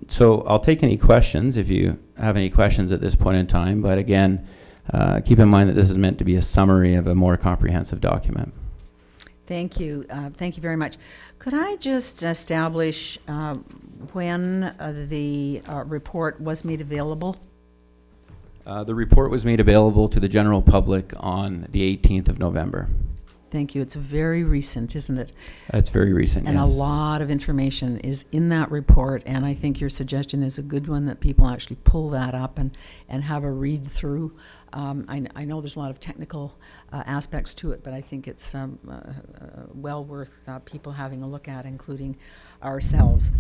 So I'll take any questions if you have any questions at this point in time, but again, keep in mind that this is meant to be a summary of a more comprehensive document. Thank you. Thank you very much. Could I just establish when the report was made available? The report was made available to the general public on the 18th of November. Thank you. It's very recent, isn't it? It's very recent, and yes. A lot of information is in that report, and I think your suggestion is a good one, that people actually pull that up and have a read through. I know there's a lot of technical aspects to it, but I think it's well worth people having a look at, including ourselves.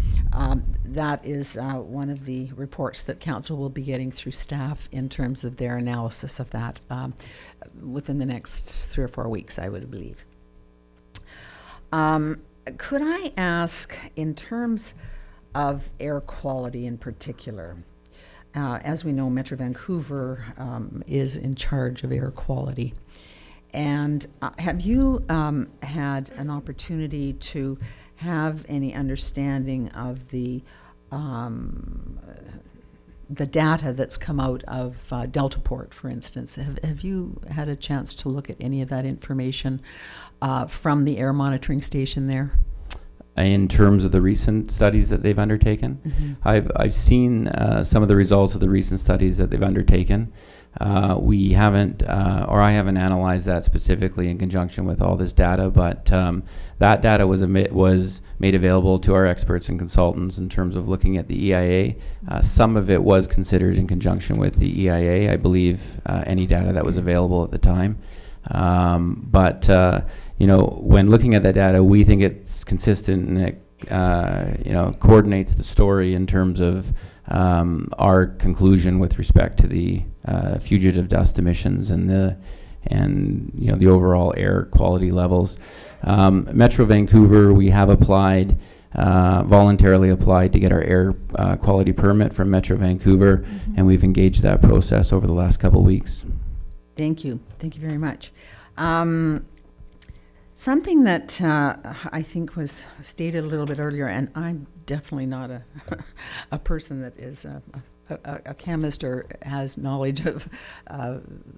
That is one of the reports that Council will be getting through staff in terms of their analysis of that within the next 3 or 4 weeks, I would believe. Could I ask, in terms of air quality in particular, as we know, Metro Vancouver is in charge of air quality. And have you had an opportunity to have any understanding of the data that's come out of Deltaport, for instance? Have you had a chance to look at any of that information from the air monitoring station there? In terms of the recent studies that they've undertaken, Mm-hmm. I've seen some of the results of the recent studies that they've undertaken. We haven't, or I haven't analyzed that specifically in conjunction with all this data, but that data was made available to our experts and consultants in terms of looking at the EIA. Some of it was considered in conjunction with the EIA, I believe, any data that was available at the time. But you know, when looking at that data, we think it's consistent and it, you know, coordinates the story in terms of our conclusion with respect to the fugitive dust emissions and you know, the overall air quality levels. Metro Vancouver, we have applied, voluntarily applied to get our air quality permit from Metro Vancouver, Mm-hmm. and we've engaged that process over the last couple of weeks. Thank you. Thank you very much. Something that I think was stated a little bit earlier, and I'm definitely not a person that is a chemist or has knowledge of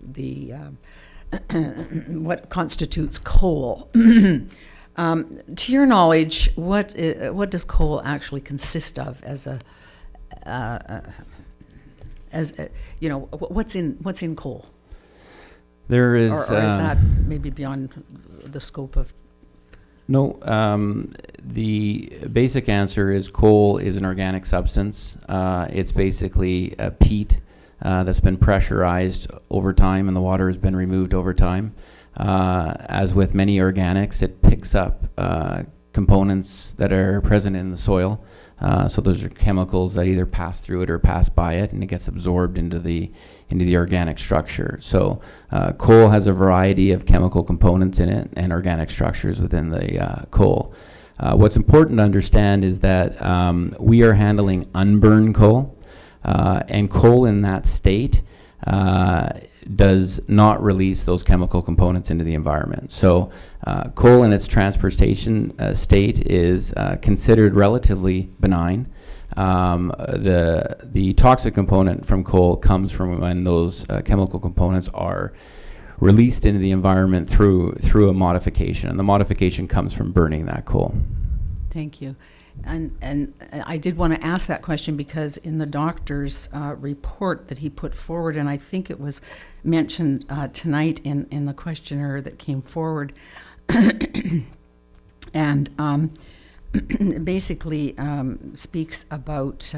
the what constitutes coal. To your knowledge, what does coal actually consist of as a you know, what's in coal? There is, or is that maybe beyond the scope of? No, the basic answer is coal is an organic substance. It's basically a peat that's been pressurized over time, and the water has been removed over time. As with many organics, it picks up components that are present in the soil. So those are chemicals that either pass through it or pass by it, and it gets absorbed into the organic structure. So coal has a variety of chemical components in it and organic structures within the coal. What's important to understand is that we are handling unburned coal, and coal in that state does not release those chemical components into the environment. So coal in its transportation state is considered relatively benign. The toxic component from coal comes from when those chemical components are released into the environment through a modification, and the modification comes from burning that coal. Thank you. And I did want to ask that question because in the doctor's report that he put forward, and I think it was mentioned tonight in the questionnaire that came forward, and basically speaks about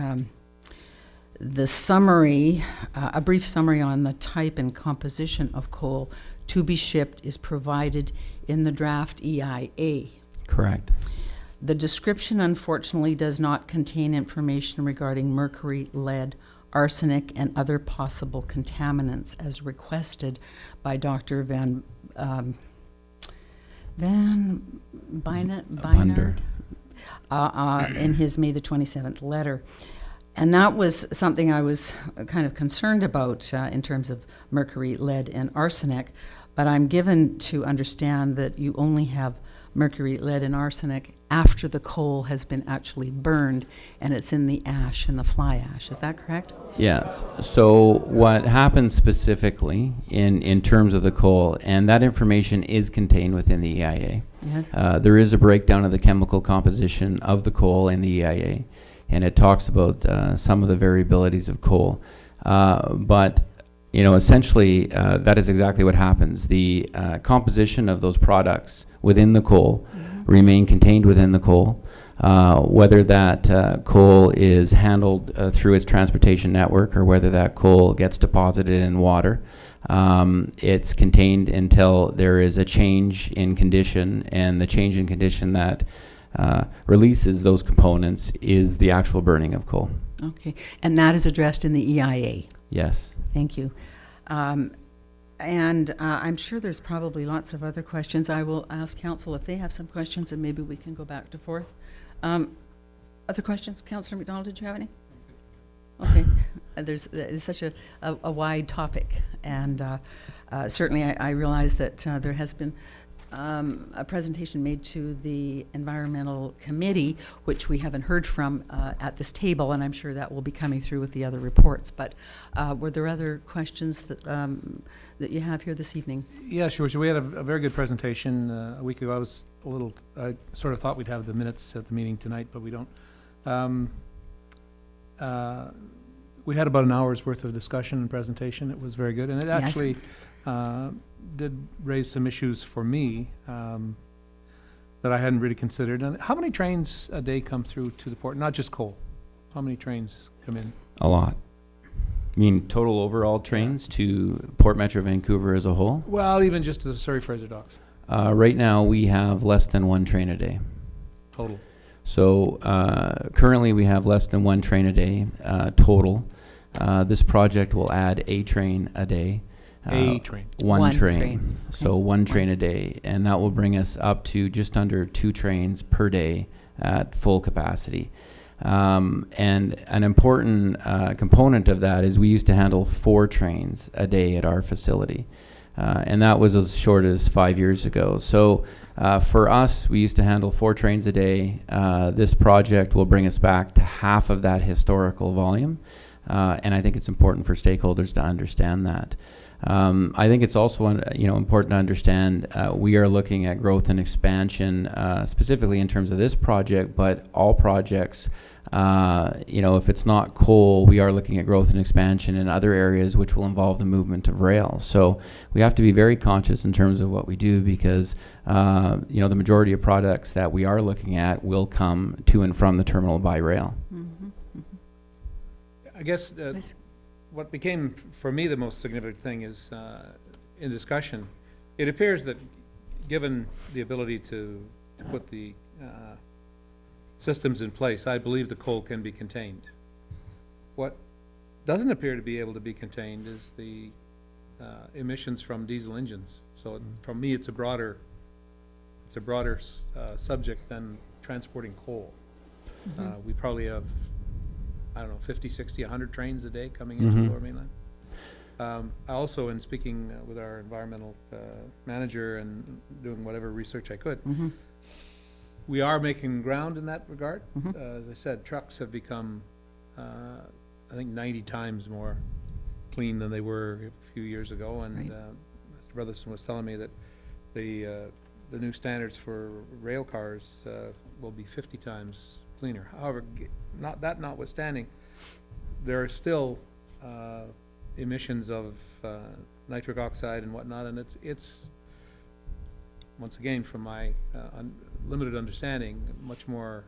the summary, a brief summary on the type and composition of coal to be shipped is provided in the draft EIA. Correct. The description, unfortunately, does not contain information regarding mercury, lead, arsenic, and other possible contaminants as requested by Dr. Van Beinert in his May the 27th letter. And that was something I was kind of concerned about in terms of mercury, lead, and arsenic. But I'm given to understand that you only have mercury, lead, and arsenic after the coal has been actually burned and it's in the ash and the fly ash. Is that correct? Yes. So what happens specifically in terms of the coal, and that information is contained within the EIA. Yes. There is a breakdown of the chemical composition of the coal in the EIA, and it talks about some of the variabilities of coal. But essentially, that is exactly what happens. The composition of those products within the coal remain contained within the coal. Whether that coal is handled through its transportation network or whether that coal gets deposited in water, it's contained until there is a change in condition, and the change in condition that releases those components is the actual burning of coal. Okay, and that is addressed in the EIA. Yes. Thank you. And I'm sure there's probably lots of other questions. I will ask council if they have some questions, and maybe we can go back to forth. Other questions? Councillor McDonald, did you have any? Okay. It's such a wide topic, and certainly I realize that there has been a presentation made to the Environmental Committee, which we haven't heard from at this table, and I'm sure that will be coming through with the other reports. But were there other questions that that you have here this evening? Yeah, sure. So we had a very good presentation a week ago. I sort of thought we'd have the minutes at the meeting tonight, but we don't. We had about an hour's worth of discussion and presentation. It was very good, and it actually did raise some issues for me that I hadn't really considered. And how many trains a day come through to the port? Not just coal. How many trains come in? A lot. You mean total overall trains to Port Metro Vancouver as a whole? Well, even just to the Surrey Fraser Docks. Right now we have less than one train a day. Total. So currently we have less than one train a day total. This project will add a train a day. A train. One train. Okay. So one train a day, and that will bring us up to just under 2 trains per day at full capacity. And an important component of that is we used to handle 4 trains a day at our facility. And that was as short as 5 years ago. So for us, we used to handle 4 trains a day. This project will bring us back to half of that historical volume. And I think it's important for stakeholders to understand that. I think it's also important to understand we are looking at growth and expansion specifically in terms of this project, but all projects, if it's not coal, we are looking at growth and expansion in other areas which will involve the movement of rail. So we have to be very conscious in terms of what we do, because the majority of products that we are looking at will come to and from the terminal by rail. I guess what became, for me, the most significant thing is, in discussion, it appears that given the ability to put the systems in place, I believe the coal can be contained. What doesn't appear to be able to be contained is the emissions from diesel engines. So for me, it's a broader subject than transporting coal. We probably have, I don't know, 50, 60, 100 trains a day coming into the Lower Mainland. I also, in speaking with our environmental manager and doing whatever research I could, we are making ground in that regard. As I said, trucks have become, I think, 90 times more clean than they were a few years ago. And Mr. Brotherson was telling me that the new standards for rail cars will be 50 times cleaner. However, notwithstanding, there are still emissions of nitric oxide and whatnot, and it's once again, from my limited understanding, much more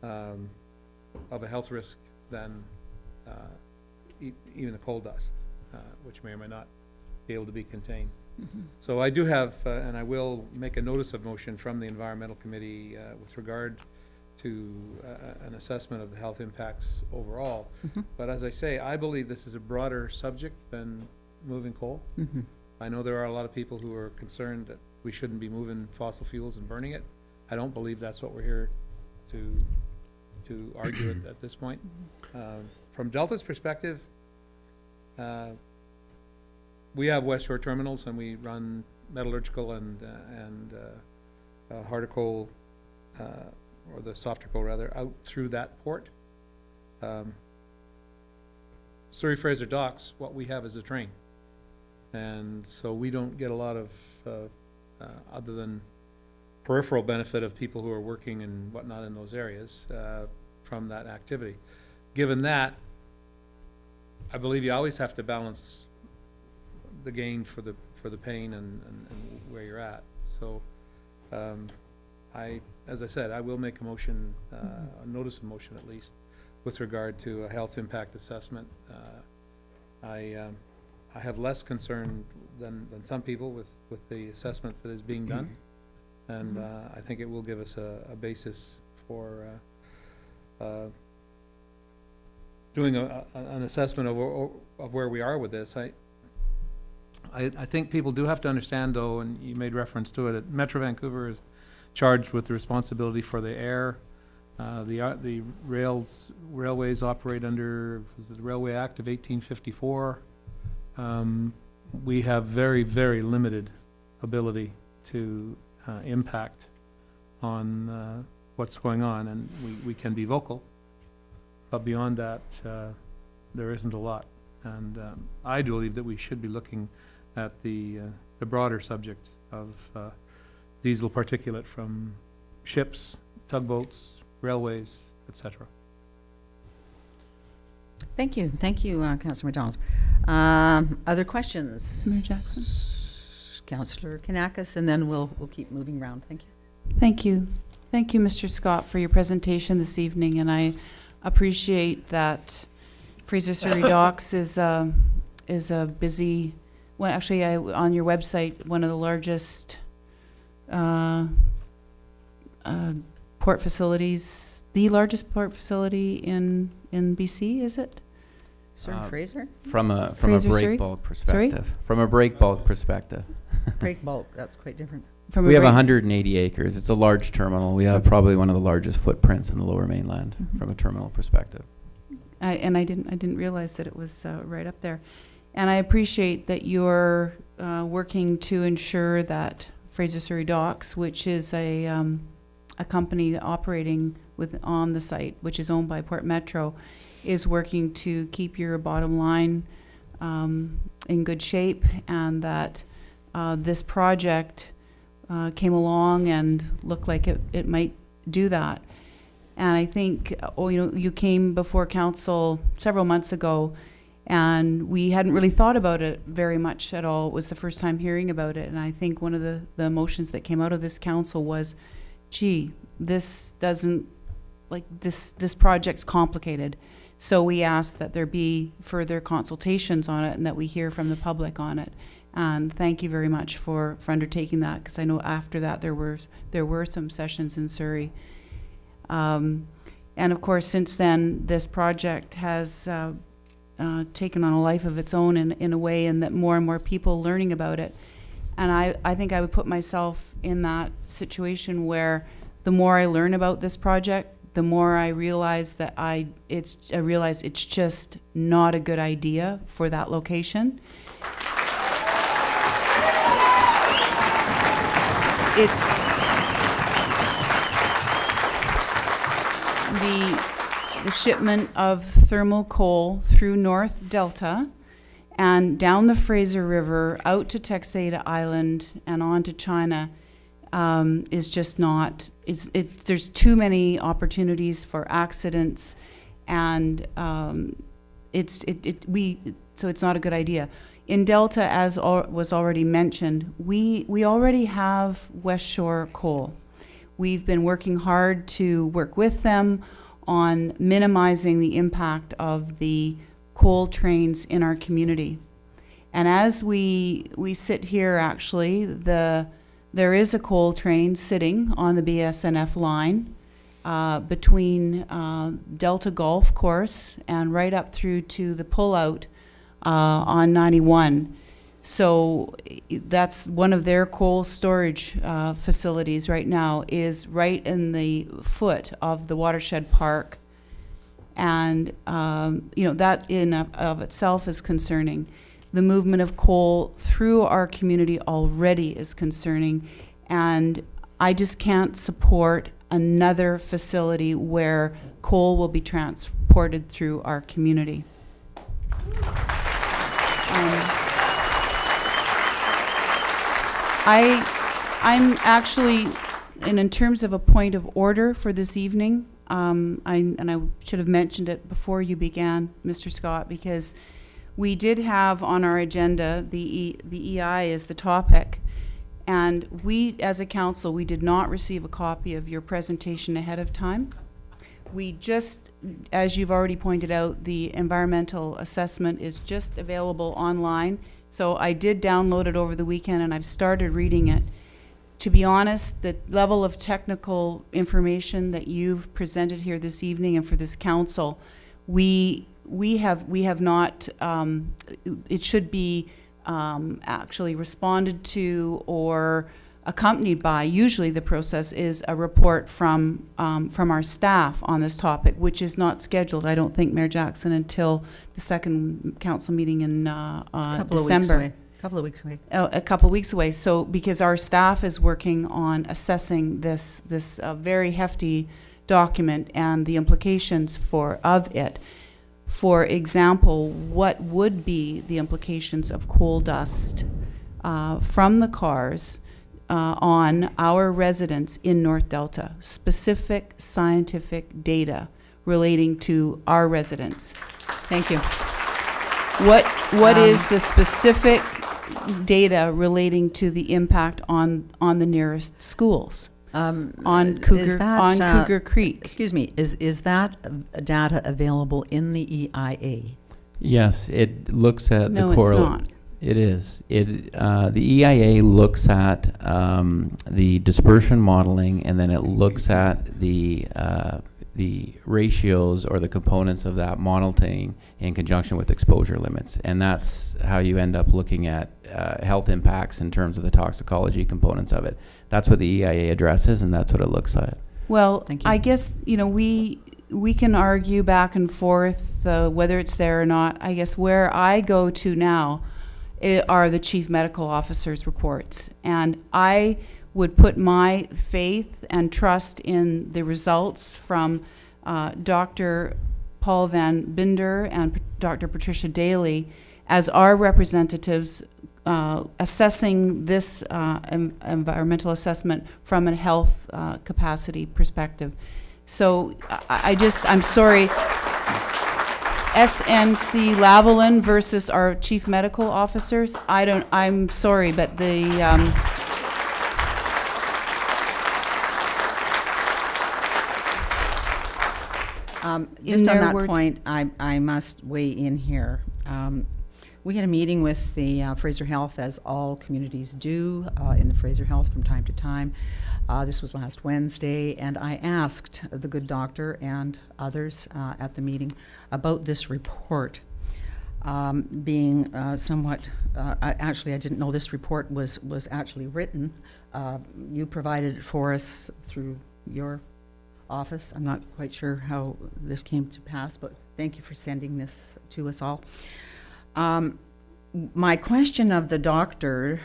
of a health risk than even the coal dust, which may or may not be able to be contained. So I do have, and I will make a notice of motion from the Environmental Committee with regard to an assessment of the health impacts overall. But as I say, I believe this is a broader subject than moving coal. I know there are a lot of people who are concerned that we shouldn't be moving fossil fuels and burning it. I don't believe that's what we're here to argue at this point. From Delta's perspective, we have West Shore terminals, and we run metallurgical and harder coal or the softer coal rather, out through that port. Surrey Fraser Docks, what we have is a train. And so we don't get a lot of, other than peripheral benefit of people who are working and whatnot in those areas from that activity. Given that, I believe you always have to balance the gain for the pain and where you're at. So as I said, I will make a motion, a notice of motion at least, with regard to a health impact assessment. I have less concern than some people with the assessment that is being done. And I think it will give us a basis for doing an assessment of where we are with this. I think people do have to understand, though, and you made reference to it, that Metro Vancouver is charged with the responsibility for the air. The railways operate under the Railway Act of 1854. We have very, very limited ability to impact on what's going on, and we can be vocal, but beyond that, there isn't a lot. And I do believe that we should be looking at the broader subject of diesel particulate from ships, tugboats, railways, etc. Thank you, Councillor McDonald. Other questions? Mayor Jackson. Councillor Kanakos, and then we'll keep moving around. Thank you. Thank you. Thank you, Mr. Scott, for your presentation this evening, and I appreciate that Fraser Surrey Docks is a busy, well, actually, on your website, one of the largest port facilities, the largest port facility in BC, is it? Sir Fraser? From a Fraser break Surrey? bulk perspective. From a break bulk perspective. Break bulk, that's quite different. We have 180 acres. It's a large terminal. We have probably one of the largest footprints in the Lower Mainland from a terminal perspective. I didn't realize that it was right up there. And I appreciate that you're working to ensure that Fraser Surrey Docks, which is a company operating on the site, which is owned by Port Metro, is working to keep your bottom line in good shape, and that this project came along and looked like it might do that. And I think, you came before council several months ago, and we hadn't really thought about it very much at all. It was the first time hearing about it, and I think one of the motions that came out of this council was, gee, this doesn't, like, this project's complicated. So we asked that there be further consultations on it and that we hear from the public on it. And thank you very much for undertaking that, because I know after that there were some sessions in Surrey. And of course, since then, this project has taken on a life of its own in a way, and that more and more people are learning about it. And I think I would put myself in that situation where the more I learn about this project, the more I realize that it's just not a good idea for that location. It's the shipment of thermal coal through North Delta and down the Fraser River out to Texada Island and on to China is just not, there's too many opportunities for accidents, and so it's not a good idea. In Delta, as was already mentioned, we already have West Shore Coal. We've been working hard to work with them on minimizing the impact of the coal trains in our community. And as we sit here, actually, there is a coal train sitting on the BSNF line between Delta Golf Course and right up through to the pullout on 91. So that's one of their coal storage facilities right now, is right in the foot of the watershed park. And, that in of itself is concerning. The movement of coal through our community already is concerning. And I just can't support another facility where coal will be transported through our community. I'm actually, and in terms of a point of order for this evening, I should have mentioned it before you began, Mr. Scott, because we did have on our agenda the EI as the topic, and we, as a council, we did not receive a copy of your presentation ahead of time. We just, as you've already pointed out, the environmental assessment is just available online. So I did download it over the weekend and I've started reading it. To be honest, the level of technical information that you've presented here this evening and for this council, we have not, it should be actually responded to or accompanied by, usually the process is a report from our staff on this topic, which is not scheduled, I don't think, Mayor Jackson, until the second council meeting in December. A couple of weeks away. Oh, a couple of weeks away. So because our staff is working on assessing this very hefty document and the implications of it. For example, what would be the implications of coal dust from the cars on our residents in North Delta? Specific scientific data relating to our residents. Thank you. What is the specific data relating to the impact on the nearest schools? On Cougar Creek. Excuse me, is that data available in the EIA? Yes, it looks at No, the it's correlation. not. It is. The EIA looks at the dispersion modeling, and then it looks at the ratios or the components of that modeling in conjunction with exposure limits, and that's how you end up looking at health impacts in terms of the toxicology components of it. That's what the EIA addresses, and that's what it looks at. Well, Thank you. I guess, we can argue back and forth whether it's there or not. I guess where I go to now are the chief medical officer's reports. And I would put my faith and trust in the results from Dr. Paul Van Binder and Dr. Patricia Daly as our representatives assessing this environmental assessment from a health capacity perspective. So I'm sorry, SNC Lavalin versus our chief medical officers, I'm sorry, but the, just on that point, I must weigh in here. We had a meeting with the Fraser Health, as all communities do in the Fraser Health from time to time. This was last Wednesday, and I asked the good doctor and others at the meeting about this report. Being somewhat, actually I didn't know this report was actually written. You provided it for us through your office. I'm not quite sure how this came to pass, but thank you for sending this to us all. My question of the doctor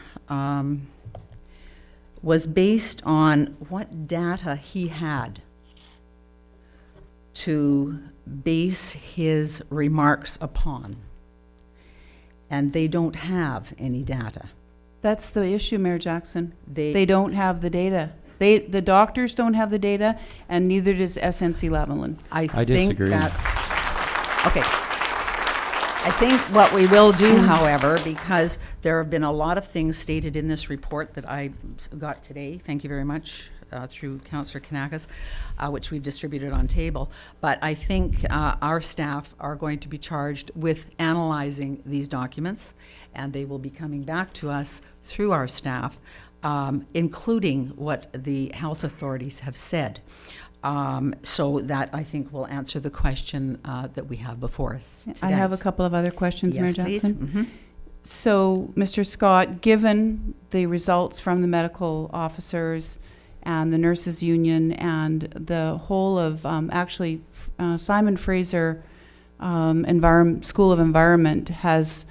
was based on what data he had to base his remarks upon. And they don't have any data. that's the issue, Mayor Jackson. They They don't have the data. The doctors don't have the data, and neither does SNC Lavalin. I think disagree. that's, okay. I think what we will do, however, because there have been a lot of things stated in this report that I got today, thank you very much, through Councillor Kanakos, which we've distributed on table. But I think our staff are going to be charged with analyzing these documents, and they will be coming back to us through our staff, including what the health authorities have said. So that, I think, will answer the question that we have before us today. I have a couple of other questions, Yes, Mayor please. Jackson. Mhm. So, Mr. Scott, given the results from the medical officers and the nurses union and the whole of Simon Fraser School of Environment has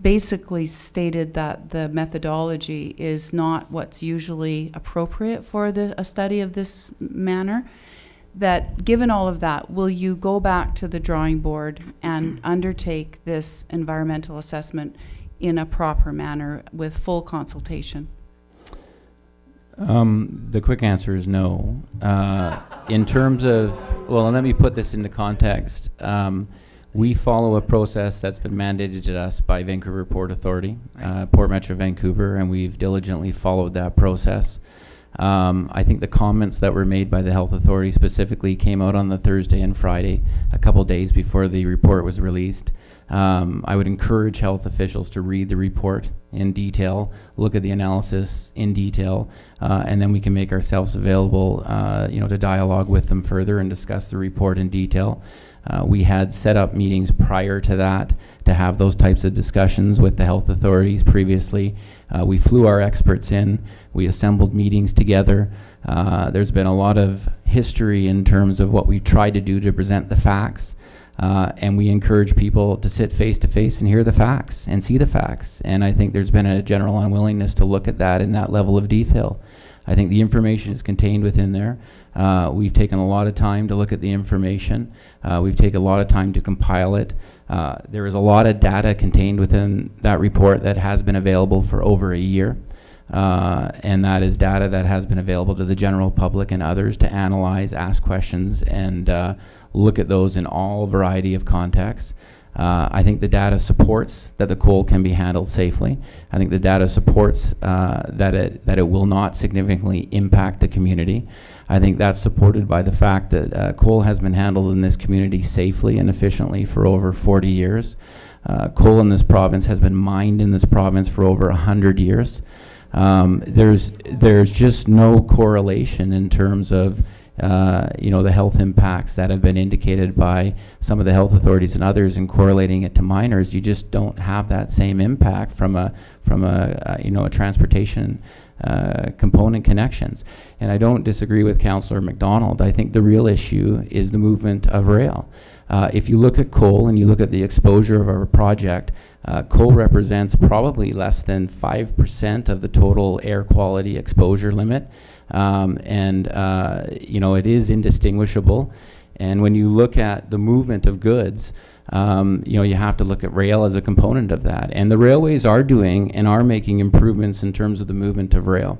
basically stated that the methodology is not what's usually appropriate for a study of this manner. That given all of that, will you go back to the drawing board and undertake this environmental assessment in a proper manner with full consultation? The quick answer is no. In terms of, well, let me put this into context. We follow a process that's been mandated to us by Vancouver Port Authority, Port Metro Vancouver, and we've diligently followed that process. I think the comments that were made by the health authority specifically came out on the Thursday and Friday, a couple days before the report was released. I would encourage health officials to read the report in detail, look at the analysis in detail, and then we can make ourselves available, to dialogue with them further and discuss the report in detail. We had set up meetings prior to that to have those types of discussions with the health authorities previously. We flew our experts in. We assembled meetings together. There's been a lot of history in terms of what we've tried to do to present the facts. And we encourage people to sit face to face and hear the facts and see the facts. And I think there's been a general unwillingness to look at that in that level of detail. I think the information is contained within there. We've taken a lot of time to look at the information. We've taken a lot of time to compile it. There is a lot of data contained within that report that has been available for over a year. And that is data that has been available to the general public and others to analyze, ask questions, and look at those in all variety of contexts. I think the data supports that the coal can be handled safely. I think the data supports that it will not significantly impact the community. I think that's supported by the fact that coal has been handled in this community safely and efficiently for over 40 years. Coal in this province has been mined in this province for over 100 years. There's just no correlation in terms of the health impacts that have been indicated by some of the health authorities and others, and correlating it to miners. You just don't have that same impact from a transportation component connections. And I don't disagree with Councillor McDonald. I think the real issue is the movement of rail. If you look at coal and you look at the exposure of our project, coal represents probably less than 5% of the total air quality exposure limit. It is indistinguishable. And when you look at the movement of goods, you have to look at rail as a component of that. And the railways are doing and are making improvements in terms of the movement of rail.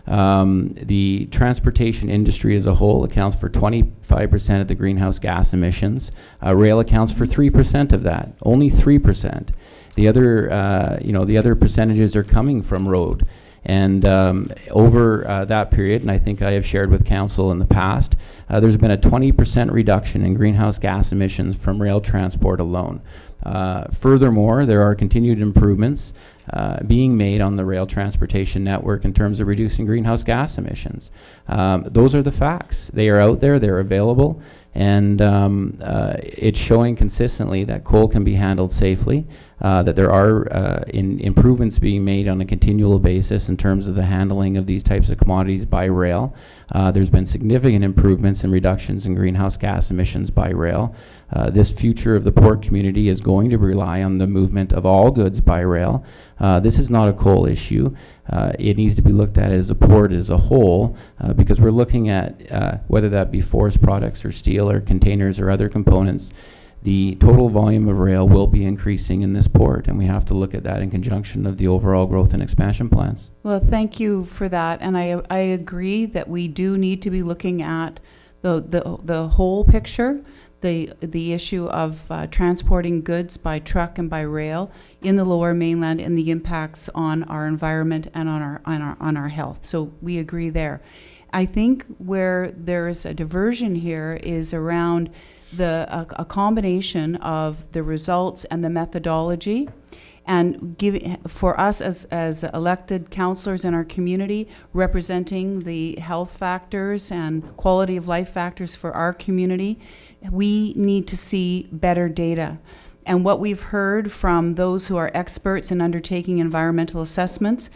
The transportation industry as a whole accounts for 25% of the greenhouse gas emissions. Rail accounts for 3% of that, only 3%. The other percentages are coming from road. And over that period, and I think I have shared with Council in the past, there's been a 20% reduction in greenhouse gas emissions from rail transport alone. Furthermore, there are continued improvements being made on the rail transportation network in terms of reducing greenhouse gas emissions. Those are the facts. They are out there, they're available, and it's showing consistently that coal can be handled safely, that there are improvements being made on a continual basis in terms of the handling of these types of commodities by rail. There's been significant improvements and reductions in greenhouse gas emissions by rail. This future of the port community is going to rely on the movement of all goods by rail. This is not a coal issue. It needs to be looked at as a port as a whole, because we're looking at whether that be forest products or steel or containers or other components. The total volume of rail will be increasing in this port, and we have to look at that in conjunction of the overall growth and expansion plans. Well, thank you for that, and I agree that we do need to be looking at the whole picture, the issue of transporting goods by truck and by rail in the Lower Mainland and the impacts on our environment and on our health. So we agree there. I think where there is a diversion here is around a combination of the results and the methodology, and for us as elected councillors in our community, representing the health factors and quality of life factors for our community, we need to see better data. And what we've heard from those who are experts in undertaking environmental assessments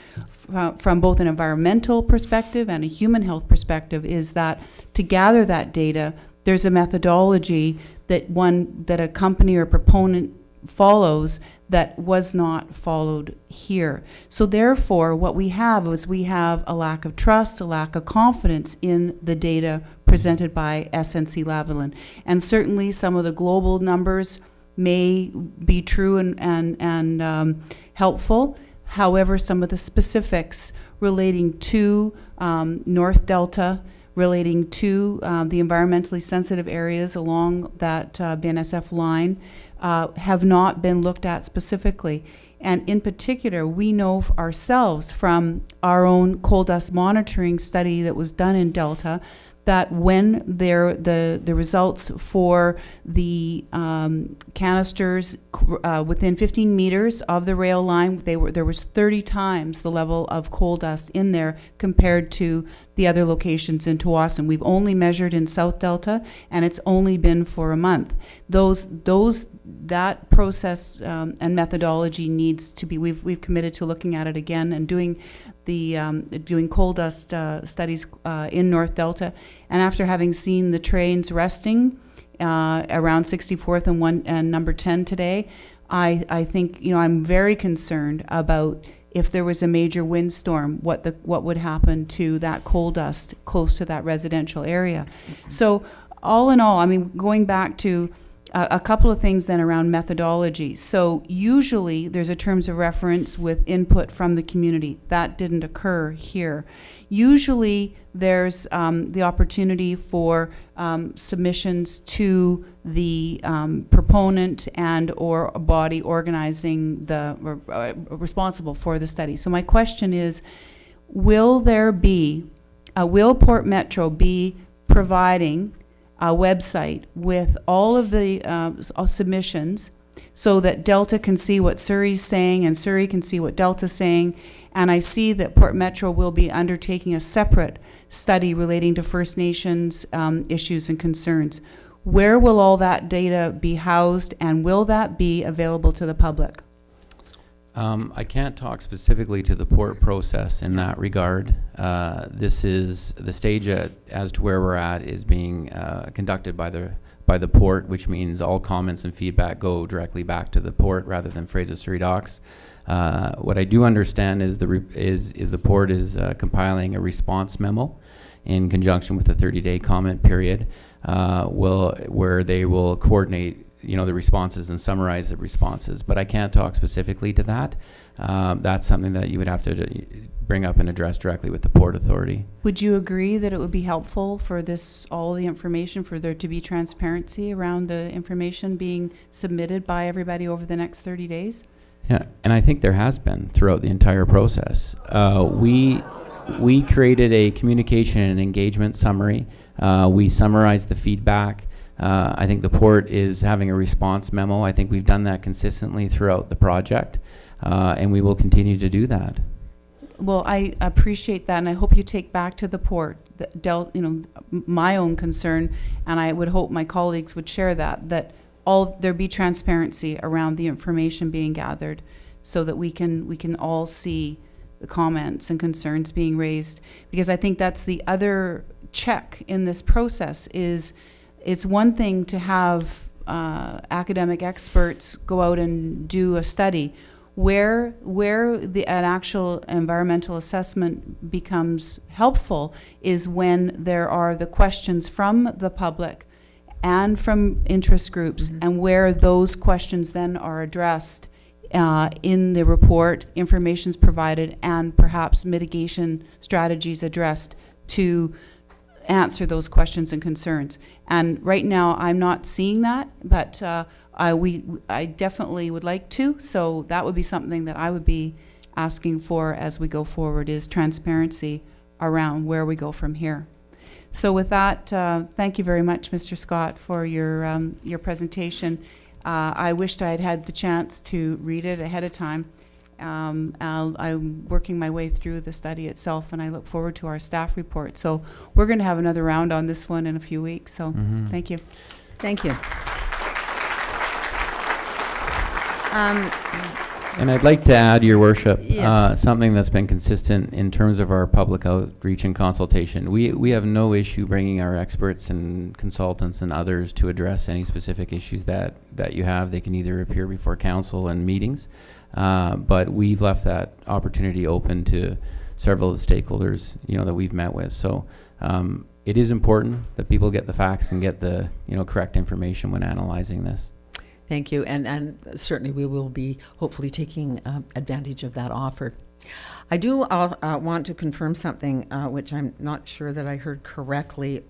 from both an environmental perspective and a human health perspective is that to gather that data, there's a methodology that a company or proponent follows that was not followed here. So therefore, what we have is we have a lack of trust, a lack of confidence in the data presented by SNC Lavalin. And certainly some of the global numbers may be true and helpful. However, some of the specifics relating to North Delta, relating to the environmentally sensitive areas along that BNSF line have not been looked at specifically. And in particular, we know ourselves from our own coal dust monitoring study that was done in Delta that when the results for the canisters within 15 meters of the rail line, there was 30 times the level of coal dust in there compared to the other locations in Tawasin. We've only measured in South Delta, and it's only been for a month. That process and methodology needs to be. We've committed to looking at it again and doing coal dust studies in North Delta. And after having seen the trains resting around 64th and number 10 today, I think I'm very concerned about if there was a major windstorm, what would happen to that coal dust close to that residential area. So all in all, I mean, going back to a couple of things then around methodology. So usually there's a terms of reference with input from the community. That didn't occur here. Usually there's the opportunity for submissions to the proponent and or a body organizing responsible for the study. So my question is, will Port Metro be providing a website with all of the submissions so that Delta can see what Surrey's saying and Surrey can see what Delta's saying? And I see that Port Metro will be undertaking a separate study relating to First Nations issues and concerns. Where will all that data be housed, and will that be available to the public? I can't talk specifically to the port process in that regard. This is the stage as to where we're at is being conducted by the port, which means all comments and feedback go directly back to the port rather than Fraser Surrey Docks. What I do understand is the port is compiling a response memo in conjunction with the 30-day comment period, where they will coordinate the responses and summarize the responses, but I can't talk specifically to that. That's something that you would have to bring up and address directly with the Port Authority. Would you agree that it would be helpful for all the information, for there to be transparency around the information being submitted by everybody over the next 30 days? Yeah, and I think there has been throughout the entire process. We created a communication and engagement summary. We summarized the feedback. I think the port is having a response memo. I think we've done that consistently throughout the project, and we will continue to do that. Well, I appreciate that, and I hope you take back to the port my own concern, and I would hope my colleagues would share that there be transparency around the information being gathered, so that we can all see the comments and concerns being raised. Because I think that's the other check in this process is. It's one thing to have academic experts go out and do a study. Where an actual environmental assessment becomes helpful is when there are the questions from the public and from interest groups, and where those questions then are addressed in the report, information's provided, and perhaps mitigation strategies addressed to answer those questions and concerns. And right now I'm not seeing that, but I definitely would like to, so that would be something that I would be asking for as we go forward, is transparency around where we go from here. So with that, thank you very much, Mr. Scott, for your presentation. I wished I had had the chance to read it ahead of time. I'm working my way through the study itself, and I look forward to our staff report. So we're going to have another round on this one in a few weeks. So thank you. Thank you. And I'd like to add, Your Worship, Yes. something that's been consistent in terms of our public outreach and consultation. We have no issue bringing our experts and consultants and others to address any specific issues that you have. They can either appear before council and meetings, but we've left that opportunity open to several of the stakeholders, that we've met with. So it is important that people get the facts and get the, correct information when analyzing this. Thank you, and certainly we will be hopefully taking advantage of that offer. I do want to confirm something which I'm not sure that I heard correctly.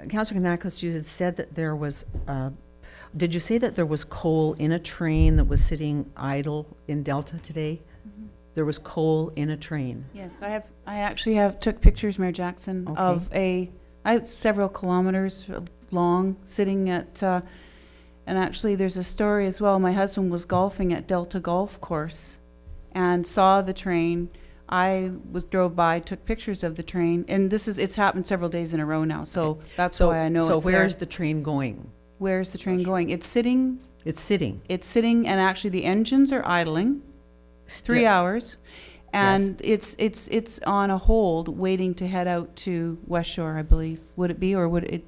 Councillor Kanakos, you had said that there was, did you say that there was coal in a train that was sitting idle in Delta today? Mm-hmm. There was coal in a train. Yes, I actually took pictures, Mayor Jackson, Okay. of several kilometers long, sitting at, and actually there's a story as well. My husband was golfing at Delta Golf Course and saw the train. I drove by, took pictures of the train, and it's happened several days in a row now, so that's why I know So it's where's there. the train going? Where's the train going? It's sitting, It's sitting. and actually the engines are idling. 3 hours, and it's on a hold, waiting to head out to West Shore, I believe. Would it be, or would it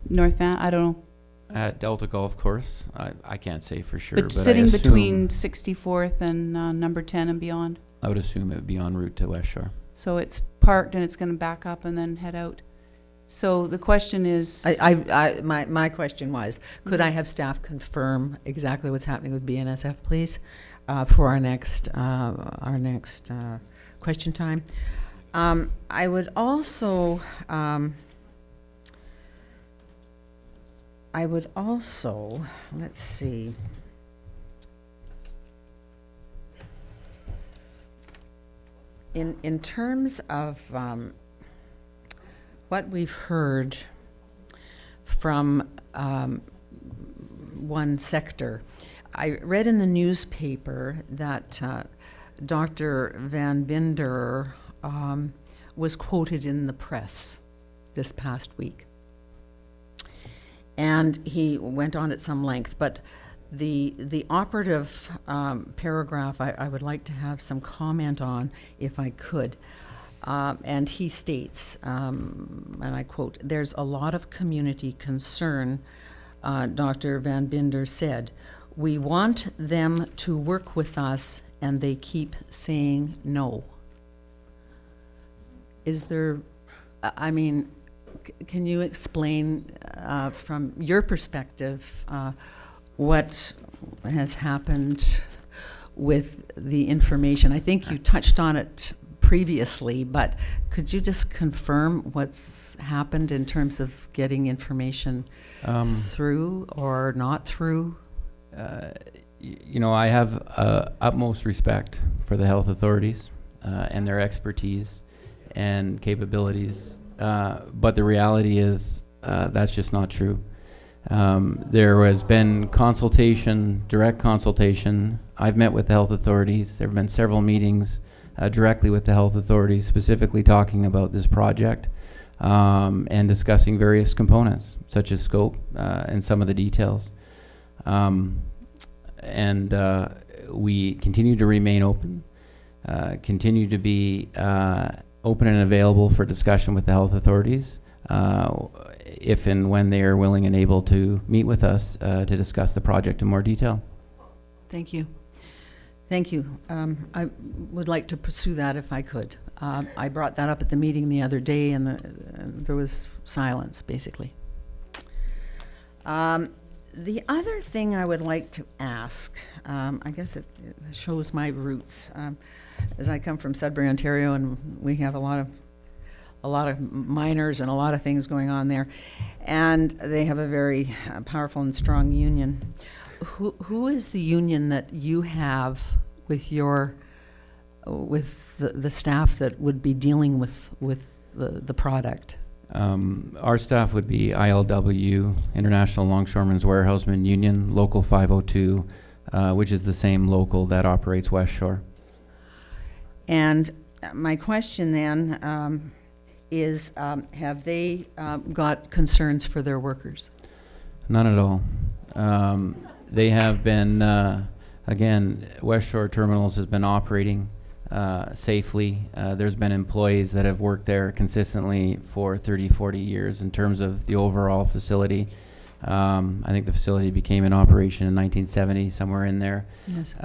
North Van? I don't know. At Delta Golf Course, I can't say for sure, But but sitting I assume, between 64th and number 10 and beyond. I would assume it would be en route to West Shore. So it's parked and it's going to back up and then head out. So the question is, My question was, could I have staff confirm exactly what's happening with BNSF, please, for our next question time? I would also, let's see. In terms of what we've heard from one sector, I read in the newspaper that Dr. Van Binder was quoted in the press this past week. And he went on at some length, but the operative paragraph I would like to have some comment on, if I could. And he states, and I quote, "There's a lot of community concern," Dr. Van Binder said. "We want them to work with us, and they keep saying no." Is there, can you explain from your perspective what has happened with the information? I think you touched on it previously, but could you just confirm what's happened in terms of getting information through or not through? I have utmost respect for the health authorities and their expertise and capabilities, but the reality is that's just not true. There has been consultation, direct consultation. I've met with the health authorities. There have been several meetings directly with the health authorities, specifically talking about this project and discussing various components, such as scope and some of the details. And we continue to remain open, continue to be open and available for discussion with the health authorities if and when they are willing and able to meet with us to discuss the project in more detail. Thank you. Thank you. I would like to pursue that if I could. I brought that up at the meeting the other day, and there was silence, basically. The other thing I would like to ask, I guess it shows my roots, as I come from Sudbury, Ontario, and we have a lot of miners and a lot of things going on there, and they have a very powerful and strong union. Who is the union that you have with the staff that would be dealing with the product? Our staff would be ILW, International Longshoremen's Warehouseman Union, Local 502, which is the same local that operates West Shore. And my question then is, have they got concerns for their workers? None at all. They have been again, West Shore Terminals has been operating safely. There's been employees that have worked there consistently for 30, 40 years in terms of the overall facility. I think the facility became in operation in 1970, somewhere in there. Yes.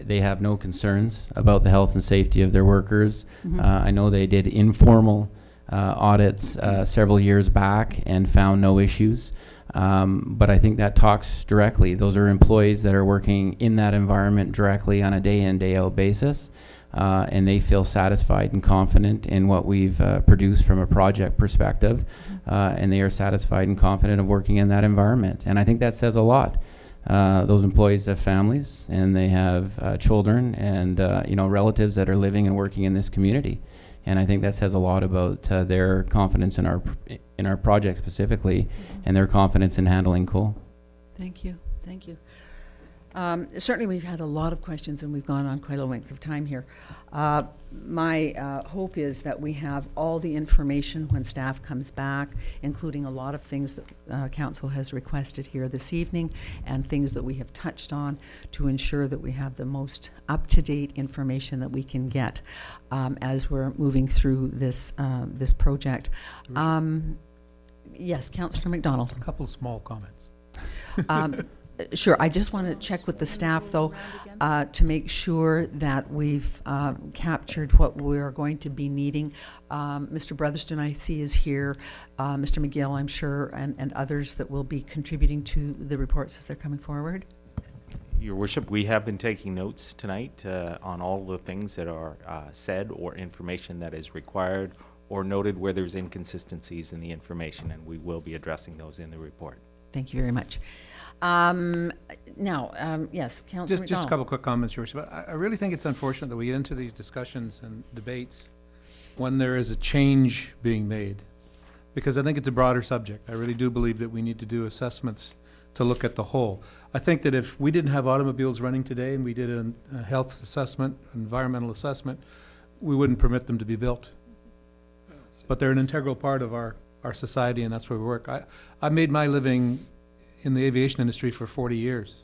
They have no concerns about the health and safety of their workers. Mhm. I know they did informal audits several years back and found no issues. But I think that talks directly. Those are employees that are working in that environment directly on a day in, day out basis. And they feel satisfied and confident in what we've produced from a project perspective. And they are satisfied and confident of working in that environment. And I think that says a lot. Those employees have families and they have children and relatives that are living and working in this community. And I think that says a lot about their confidence in our project specifically, and their confidence in handling coal. Thank you. Thank you. Certainly, we've had a lot of questions, and we've gone on quite a length of time here. My hope is that we have all the information when staff comes back, including a lot of things that Council has requested here this evening, and things that we have touched on to ensure that we have the most up-to-date information that we can get as we're moving through this project. Yes, Councillor McDonald. A couple of small comments. Sure. I just want to check with the staff, though, to make sure that we've captured what we're going to be needing. Mr. Brotherston, I see, is here. Mr. McGill, I'm sure, and others that will be contributing to the reports as they're coming forward. Your Worship, we have been taking notes tonight on all the things that are said or information that is required or noted where there's inconsistencies in the information, and we will be addressing those in the report. Thank you very much. Yes, Councillor Just a couple quick comments, Your Worship. I really think it's unfortunate that we get into these discussions and debates when there is a change being made, because I think it's a broader subject. I really do believe that we need to do assessments to look at the whole. I think that if we didn't have automobiles running today and we did a health assessment, environmental assessment, we wouldn't permit them to be built. But they're an integral part of our society, and that's where we work. I made my living in the aviation industry for 40 years.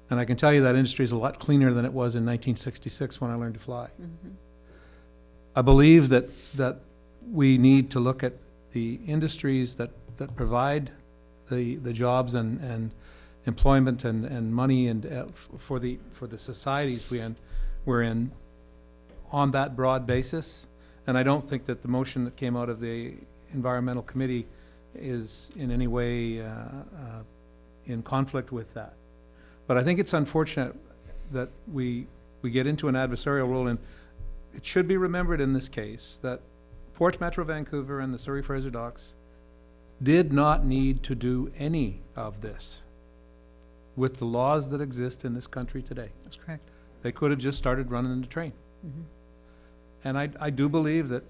And I can tell you that industry is a lot cleaner than it was in 1966 when I learned to fly. Mm-hmm. I believe that we need to look at the industries that provide the jobs and employment and money and for the societies we're in on that broad basis. And I don't think that the motion that came out of the Environmental Committee is in any way in conflict with that. But I think it's unfortunate that we get into an adversarial role, and it should be remembered in this case that Port Metro Vancouver and the Surrey Fraser Docks did not need to do any of this with the laws that exist in this country today. That's correct. They could have just started running the train. Mm-hmm. And I do believe that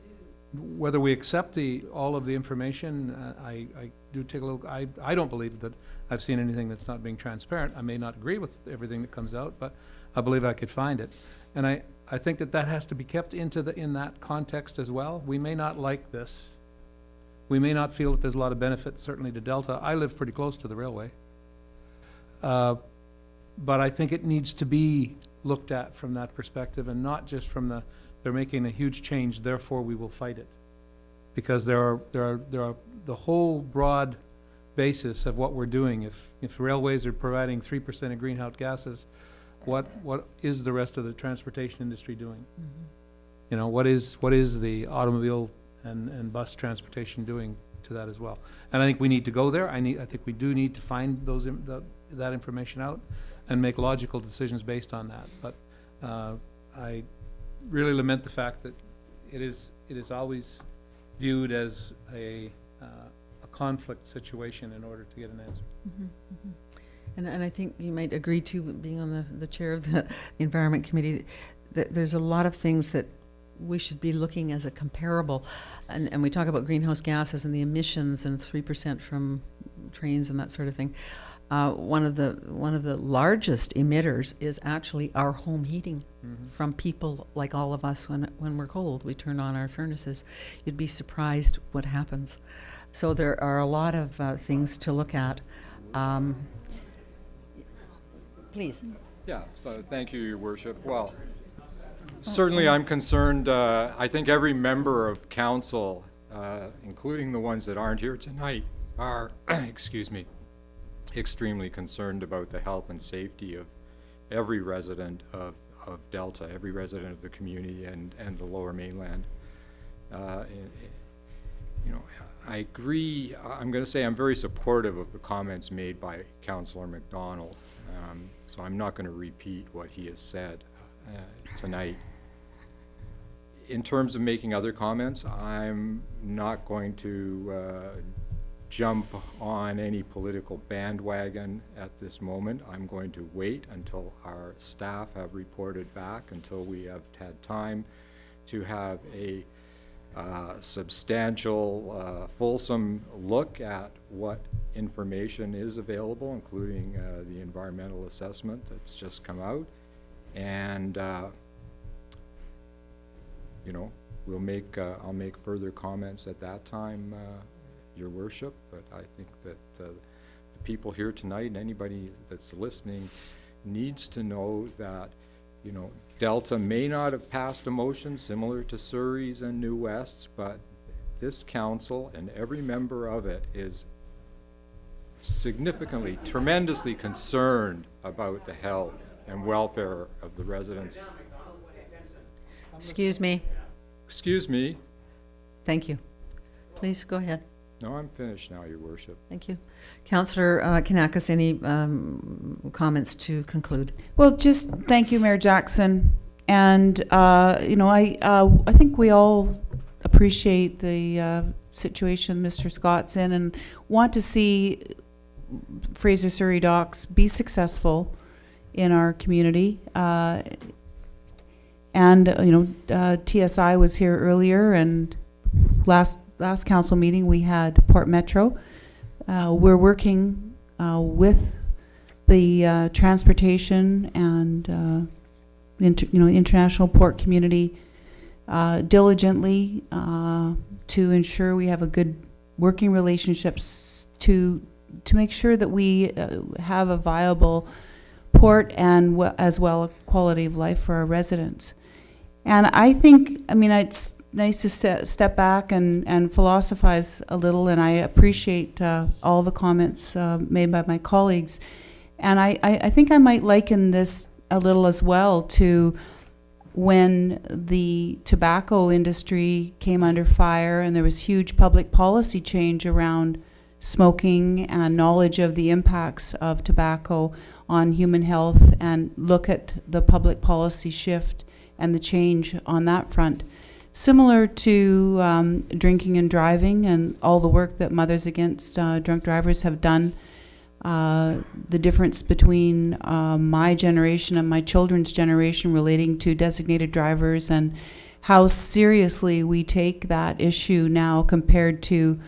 whether we accept all of the information, I do take a look. I don't believe that I've seen anything that's not being transparent. I may not agree with everything that comes out, but I believe I could find it. And I think that has to be kept in that context as well. We may not like this. We may not feel that there's a lot of benefit, certainly to Delta. I live pretty close to the railway. But I think it needs to be looked at from that perspective, and not just from they're making a huge change, therefore we will fight it. Because there are the whole broad basis of what we're doing. If railways are providing 3% of greenhouse gases, what is the rest of the transportation industry doing? Mm-hmm. What is the automobile and bus transportation doing to that as well? And I think we need to go there. I think we do need to find that information out and make logical decisions based on that. But I really lament the fact that it is always viewed as a conflict situation in order to get an answer. Mm-hmm, mm-hmm. And I think you might agree too, being on the chair of the Environment Committee, that there's a lot of things that we should be looking as a comparable, and we talk about greenhouse gases and the emissions and 3% from trains and that sort of thing. One of the largest emitters is actually our home heating. Mm-hmm. From people like all of us when we're cold. We turn on our furnaces. You'd be surprised what happens. So there are a lot of things to look at. Please. Yeah, so thank you, Your Worship. Well, certainly I'm concerned, I think every member of council, including the ones that aren't here tonight, are, excuse me, extremely concerned about the health and safety of every resident of Delta, every resident of the community and the Lower Mainland. You know, I agree, I'm going to say I'm very supportive of the comments made by Councillor McDonald. So I'm not going to repeat what he has said tonight. In terms of making other comments, I'm not going to jump on any political bandwagon at this moment. I'm going to wait until our staff have reported back, until we have had time to have a substantial, fulsome look at what information is available, including the environmental assessment that's just come out. And you know, we'll make, I'll make further comments at that time, Your Worship, but I think that the people here tonight and anybody that's listening needs to know that, you know, Delta may not have passed a motion similar to Surrey's and New West's, but this council and every member of it is significantly, tremendously concerned about the health and welfare of the residents. Excuse me. Excuse me. Thank you. Please go ahead. No, I'm finished now, Your Worship. Thank you. Councillor Kanakos, any comments to conclude? Well, just thank you, Mayor Jackson. And, you know, I think we all appreciate the situation Mr. Scott's in and want to see Fraser Surrey Docks be successful in our community. And, you know, TSI was here earlier, and last council meeting we had Port Metro. We're working with the transportation and international port community diligently to ensure we have a good working relationships to make sure that we have a viable port and as well a quality of life for our residents. And I think, I mean, it's nice to step back and philosophize a little, and I appreciate all the comments made by my colleagues. And I think I might liken this a little as well to when the tobacco industry came under fire and there was huge public policy change around smoking and knowledge of the impacts of tobacco on human health, and look at the public policy shift and the change on that front. Similar to drinking and driving and all the work that Mothers Against Drunk Drivers have done, the difference between my generation and my children's generation relating to designated drivers and how seriously we take that issue now compared to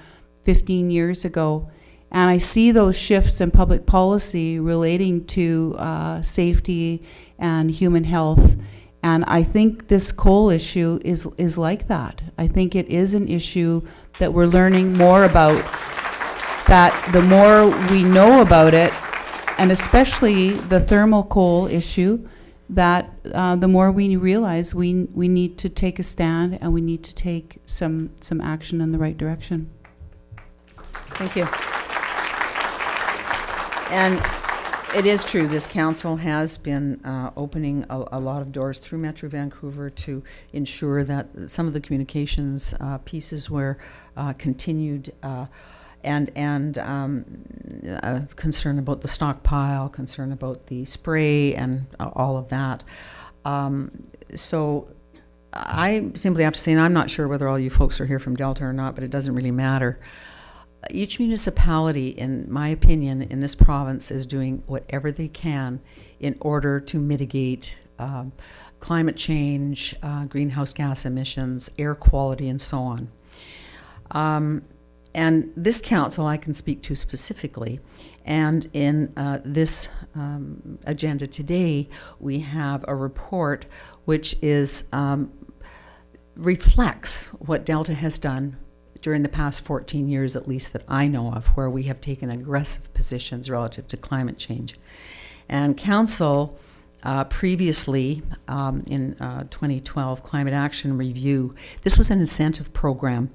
15 years ago. And I see those shifts in public policy relating to safety and human health. And I think this coal issue is like that. I think it is an issue that we're learning more about, that the more we know about it, and especially the thermal coal issue, that the more we realize we need to take a stand and we need to take some action in the right direction. Thank you. And it is true, this council has been opening a lot of doors through Metro Vancouver to ensure that some of the communications pieces were continued, and concern about the stockpile, concern about the spray, and all of that. So I simply have to say, and I'm not sure whether all you folks are here from Delta or not, but it doesn't really matter. Each municipality, in my opinion, in this province is doing whatever they can in order to mitigate climate change, greenhouse gas emissions, air quality, and so on. And this council I can speak to specifically. And in this agenda today, we have a report which is reflects what Delta has done during the past 14 years, at least that I know of, where we have taken aggressive positions relative to climate change. And council previously, in 2012 Climate Action Review, this was an incentive program.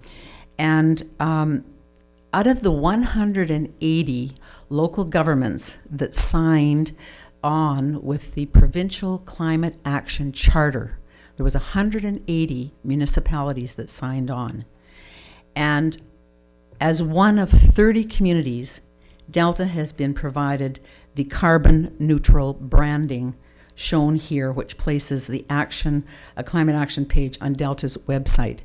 And out of the 180 local governments that signed on with the Provincial Climate Action Charter, there was 180 municipalities that signed on. And as one of 30 communities, Delta has been provided the carbon neutral branding shown here, which places the a climate action page on Delta's website.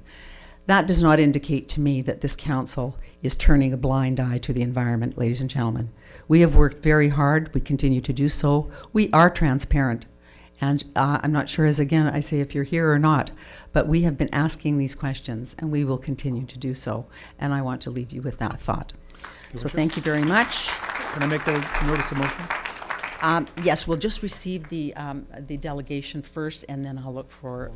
That does not indicate to me that this council is turning a blind eye to the environment, ladies and gentlemen. We have worked very hard. We continue to do so. We are transparent. And I'm not sure, as again, I say if you're here or not, but we have been asking these questions and we will continue to do so. And I want to leave you with that thought. So thank you very much. Can I make the notice of motion? Yes, we'll just receive the delegation first, and then I'll look for,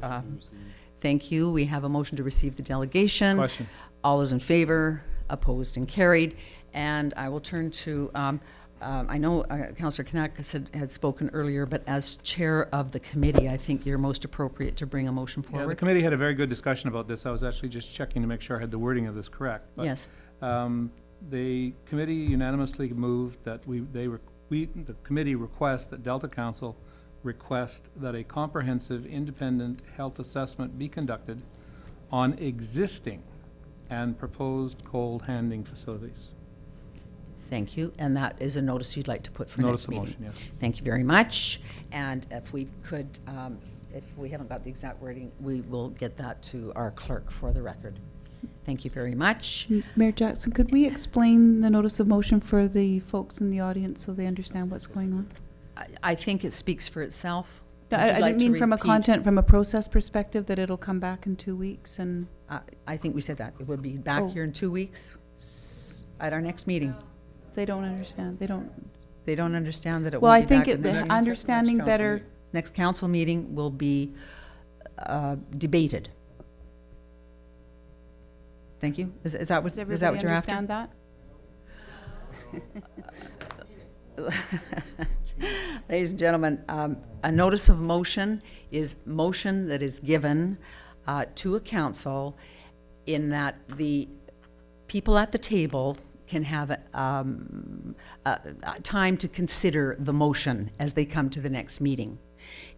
thank you. We have a motion to receive the delegation. Question. All those in favor, opposed and carried. And I will turn to, I know Councillor Kanakos had spoken earlier, but as chair of the committee, I think you're most appropriate to bring a motion Yeah, the forward. committee had a very good discussion about this. I was actually just checking to make sure I had the wording of this correct. But, Yes. the committee unanimously moved that the committee requests that Delta Council request that a comprehensive independent health assessment be conducted on existing and proposed coal handling facilities. Thank you. And that is a notice you'd like to put for Notice next of meeting. motion, yes. Thank you very much. And if we could, if we haven't got the exact wording, we will get that to our clerk for the record. Thank you very much. Mayor Jackson, could we explain the notice of motion for the folks in the audience so they understand what's going on? I think it speaks for itself. No, Would you I like didn't to mean from a repeat? content, from a process perspective, that it'll come back in 2 weeks and. I think we said that. It would be back Oh. here in 2 weeks at our next meeting. They don't understand, they don't. They don't understand that it Well, will I be think back at the next, understanding council better, meeting. next council meeting will be debated. Thank you. Is that what, does is that what everybody you're after? understand that? Ladies and gentlemen, a notice of motion is motion that is given to a council in that the people at the table can have time to consider the motion as they come to the next meeting.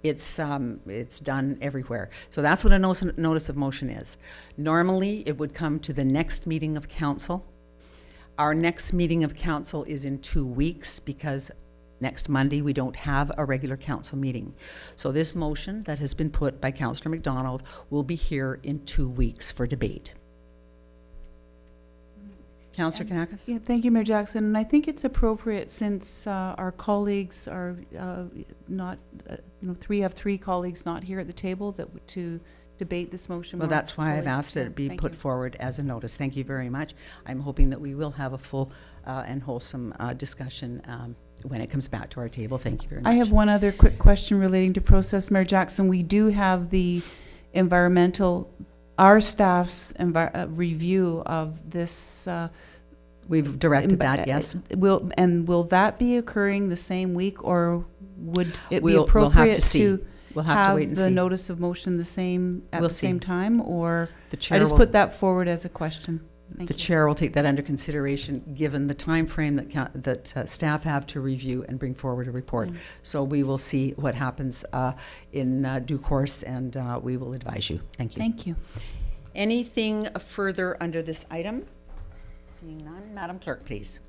It's done everywhere. So that's what a notice of motion is. Normally, it would come to the next meeting of council. Our next meeting of council is in 2 weeks because next Monday we don't have a regular council meeting. So this motion that has been put by Councillor McDonald will be here in 2 weeks for debate. Councillor Kanakos? Yeah, thank you, Mayor Jackson. And I think it's appropriate since our colleagues are not, we have three colleagues not here at the table to debate this motion. Well, more that's why I've fully. asked it be Thank put you. forward as a notice. Thank you very much. I'm hoping that we will have a full and wholesome discussion when it comes back to our table. Thank you very much. I have one other quick question relating to process, Mayor Jackson. We do have the our staff's review of this. We've directed that, yes. Will that be occurring the same week, or would it be We'll have appropriate to see. We'll have to wait and the see. notice of motion at We'll the see. same time, or The chair I just will- put that forward as a question. Thank The you. chair will take that under consideration, given the time frame that staff have to review and bring forward a report. So we will see what happens in due course, and we will advise you. Thank you. Thank you. Anything further under this item? Seeing none, Madam Clerk, please.